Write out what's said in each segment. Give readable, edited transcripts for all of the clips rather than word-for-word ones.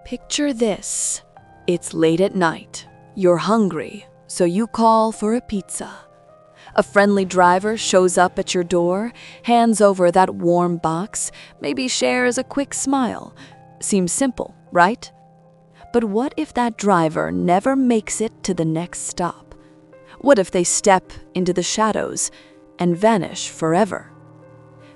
Picture this. It's late at night. You're hungry, so you call for a pizza. A friendly driver shows up at your door, hands over that warm box, maybe shares a quick smile. Seems simple, right? But what if that driver never makes it to the next stop? What if they step into the shadows and vanish forever?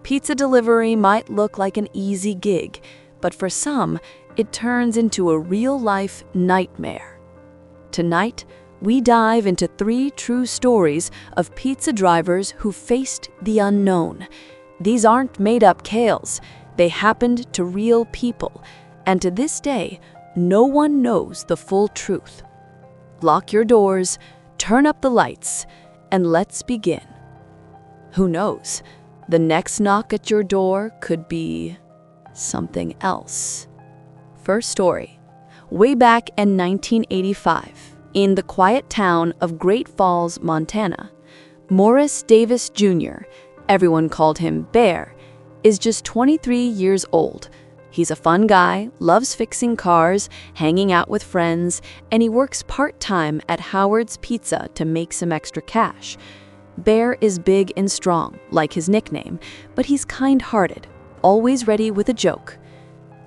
Pizza delivery might look like an easy gig, but for some, it turns into a real-life nightmare. Tonight, we dive into 3 true stories of pizza drivers who faced the unknown. These aren't made-up tales. They happened to real people, and to this day, no one knows the full truth. Lock your doors, turn up the lights, and let's begin. Who knows? The next knock at your door could be something else. First story. Way back in 1985, in the quiet town of Great Falls, Montana, Morris Davis Jr., everyone called him Bear, is just 23 years old. He's a fun guy, loves fixing cars, hanging out with friends, and he works part-time at Howard's Pizza to make some extra cash. Bear is big and strong, like his nickname, but he's kind-hearted, always ready with a joke.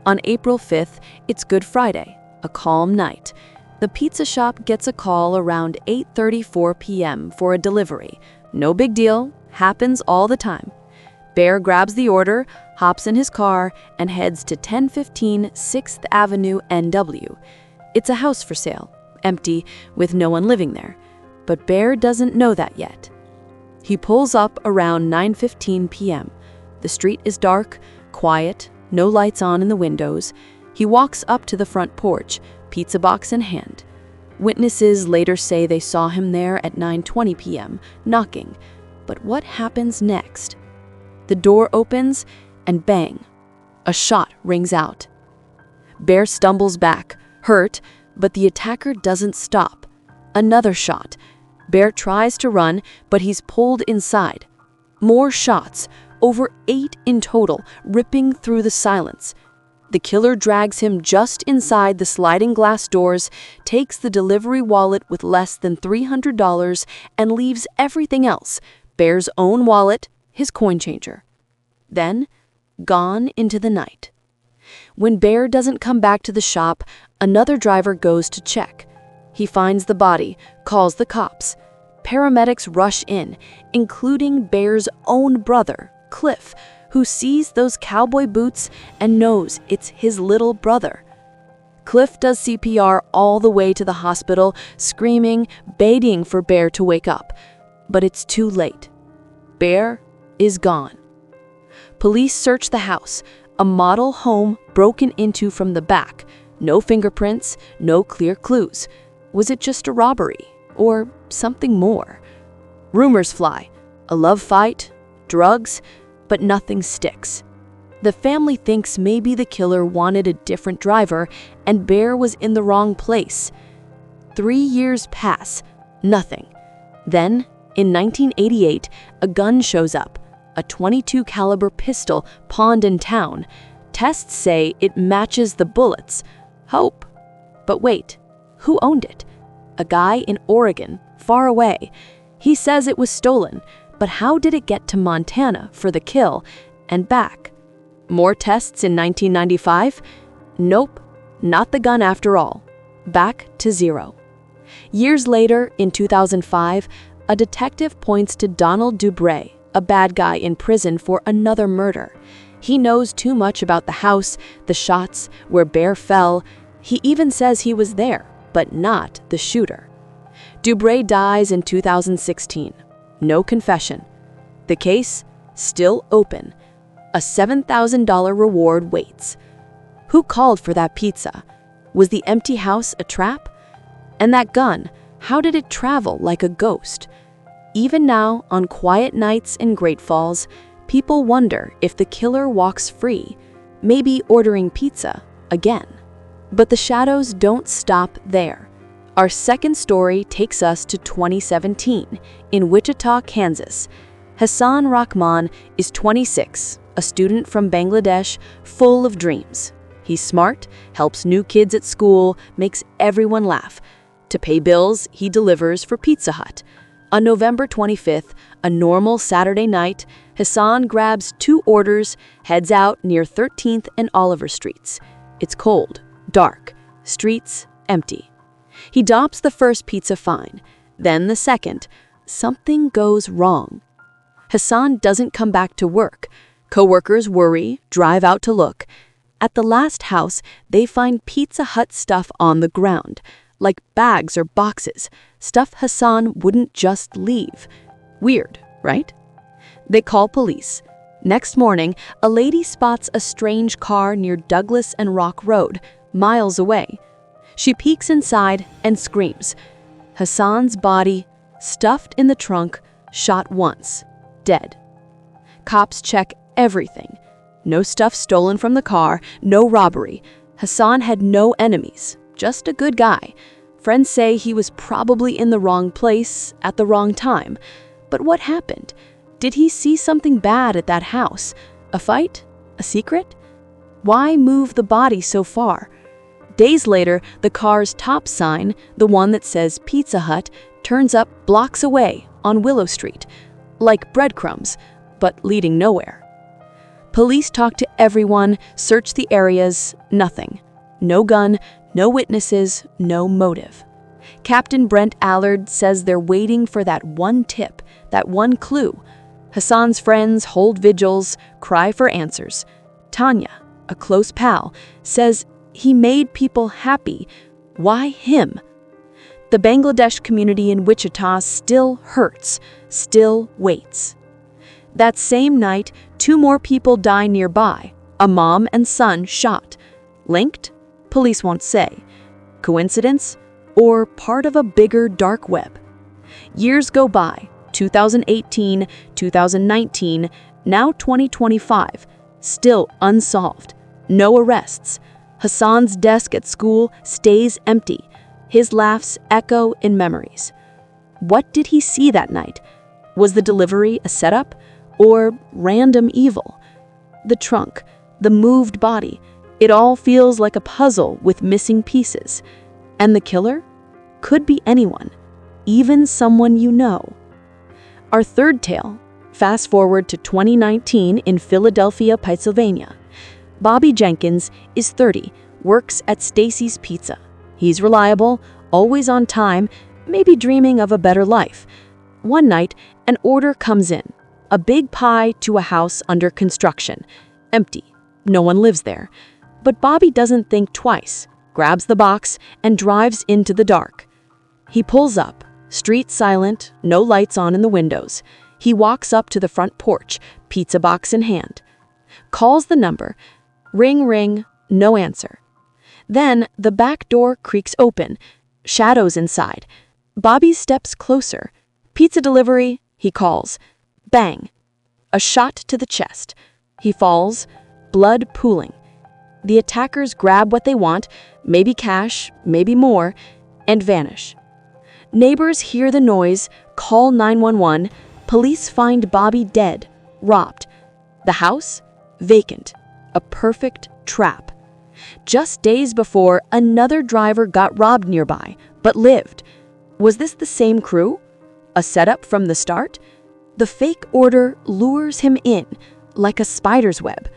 On April 5th, it's Good Friday, a calm night. The pizza shop gets a call around 8:34 p.m. for a delivery. No big deal, happens all the time. Bear grabs the order, hops in his car, and heads to 1015 6th Avenue NW. It's a house for sale, empty, with no one living there. But Bear doesn't know that yet. He pulls up around 9:15 p.m. The street is dark, quiet, no lights on in the windows. He walks up to the front porch, pizza box in hand. Witnesses later say they saw him there at 9:20 p.m., knocking. But what happens next? The door opens, and bang, a shot rings out. Bear stumbles back, hurt, but the attacker doesn't stop. Another shot. Bear tries to run, but he's pulled inside. More shots, over 8 in total, ripping through the silence. The killer drags him just inside the sliding glass doors, takes the delivery wallet with less than $300, and leaves everything else, Bear's own wallet, his coin changer. Then, gone into the night. When Bear doesn't come back to the shop, another driver goes to check. He finds the body, calls the cops. Paramedics rush in, including Bear's own brother, Cliff, who sees those cowboy boots and knows it's his little brother. Cliff does CPR all the way to the hospital, screaming, begging for Bear to wake up. But it's too late. Bear is gone. Police search the house, a model home broken into from the back. No fingerprints, no clear clues. Was it just a robbery? Or something more? Rumors fly. A love fight? Drugs? But nothing sticks. The family thinks maybe the killer wanted a different driver and Bear was in the wrong place. 3 years pass. Nothing. Then, in 1988, a gun shows up. A .22 caliber pistol pawned in town. Tests say it matches the bullets. Hope. But wait, who owned it? A guy in Oregon, far away. He says it was stolen, but how did it get to Montana for the kill and back? More tests in 1995? Nope, not the gun after all. Back to zero. Years later, in 2005, a detective points to Donald Dubray, a bad guy in prison for another murder. He knows too much about the house, the shots, where Bear fell. He even says he was there, but not the shooter. Dubray dies in 2016. No confession. The case, still open. A $7,000 reward waits. Who called for that pizza? Was the empty house a trap? And that gun, how did it travel like a ghost? Even now, on quiet nights in Great Falls, people wonder if the killer walks free, maybe ordering pizza again. But the shadows don't stop there. Our second story takes us to 2017, in Wichita, Kansas. Hassan Rahman is 26, a student from Bangladesh, full of dreams. He's smart, helps new kids at school, makes everyone laugh. To pay bills, he delivers for Pizza Hut. On November 25th, a normal Saturday night, Hassan grabs 2 orders, heads out near 13th and Oliver Streets. It's cold, dark, streets empty. He dops the first pizza fine, then the second. Something goes wrong. Hassan doesn't come back to work. Coworkers worry, drive out to look. At the last house, they find Pizza Hut stuff on the ground, like bags or boxes, stuff Hassan wouldn't just leave. Weird, right? They call police. Next morning, a lady spots a strange car near Douglas and Rock Road, miles away. She peeks inside and screams. Hassan's body, stuffed in the trunk, shot once, dead. Cops check everything. No stuff stolen from the car, no robbery. Hassan had no enemies, just a good guy. Friends say he was probably in the wrong place at the wrong time. But what happened? Did he see something bad at that house? A fight? A secret? Why move the body so far? Days later, the car's top sign, the one that says Pizza Hut, turns up blocks away on Willow Street, like breadcrumbs, but leading nowhere. Police talk to everyone, search the areas, nothing. No gun, no witnesses, no motive. Captain Brent Allard says they're waiting for that one tip, that one clue. Hassan's friends hold vigils, cry for answers. Tanya, a close pal, says he made people happy. Why him? The Bangladesh community in Wichita still hurts, still waits. That same night, 2 more people die nearby, a mom and son shot. Linked? Police won't say. Coincidence? Or part of a bigger dark web? Years go by, 2018, 2019, now 2025, still unsolved. No arrests. Hassan's desk at school stays empty. His laughs echo in memories. What did he see that night? Was the delivery a setup? Or random evil? The trunk, the moved body, it all feels like a puzzle with missing pieces. And the killer? Could be anyone, even someone you know. Our third tale, fast forward to 2019 in Philadelphia, Pennsylvania. Bobby Jenkins is 30, works at Stacy's Pizza. He's reliable, always on time, maybe dreaming of a better life. One night, an order comes in. A big pie to a house under construction. Empty. No one lives there. But Bobby doesn't think twice, grabs the box, and drives into the dark. He pulls up, street silent, no lights on in the windows. He walks up to the front porch, pizza box in hand. Calls the number. Ring, ring, no answer. Then the back door creaks open. Shadows inside. Bobby steps closer. Pizza delivery, he calls. Bang! A shot to the chest. He falls, blood pooling. The attackers grab what they want, maybe cash, maybe more, and vanish. Neighbors hear the noise, call 911. Police find Bobby dead, robbed. The house? Vacant. A perfect trap. Just days before, another driver got robbed nearby, but lived. Was this the same crew? A setup from the start? The fake order lures him in, like a spider's web.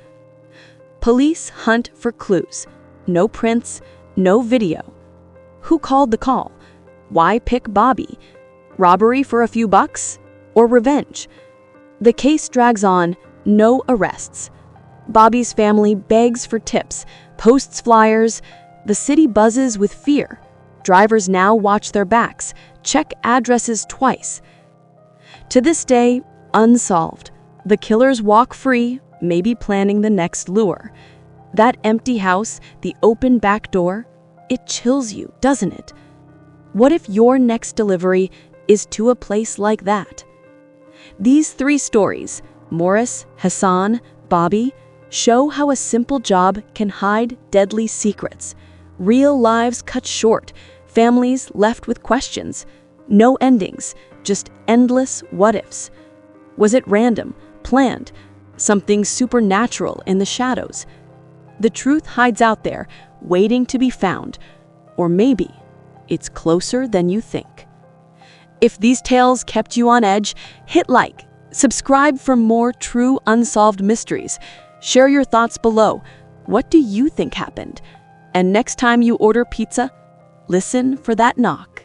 Police hunt for clues. No prints, no video. Who called the call? Why pick Bobby? Robbery for a few bucks? Or revenge? The case drags on, no arrests. Bobby's family begs for tips, posts flyers. The city buzzes with fear. Drivers now watch their backs, check addresses twice. To this day, unsolved. The killers walk free, maybe planning the next lure. That empty house, the open back door, it chills you, doesn't it? What if your next delivery is to a place like that? These 3 stories, Morris, Hassan, Bobby, show how a simple job can hide deadly secrets. Real lives cut short, families left with questions. No endings, just endless what-ifs. Was it random, planned, something supernatural in the shadows? The truth hides out there, waiting to be found. Or maybe it's closer than you think. If these tales kept you on edge, hit like, subscribe for more true unsolved mysteries. Share your thoughts below. What do you think happened? And next time you order pizza, listen for that knock.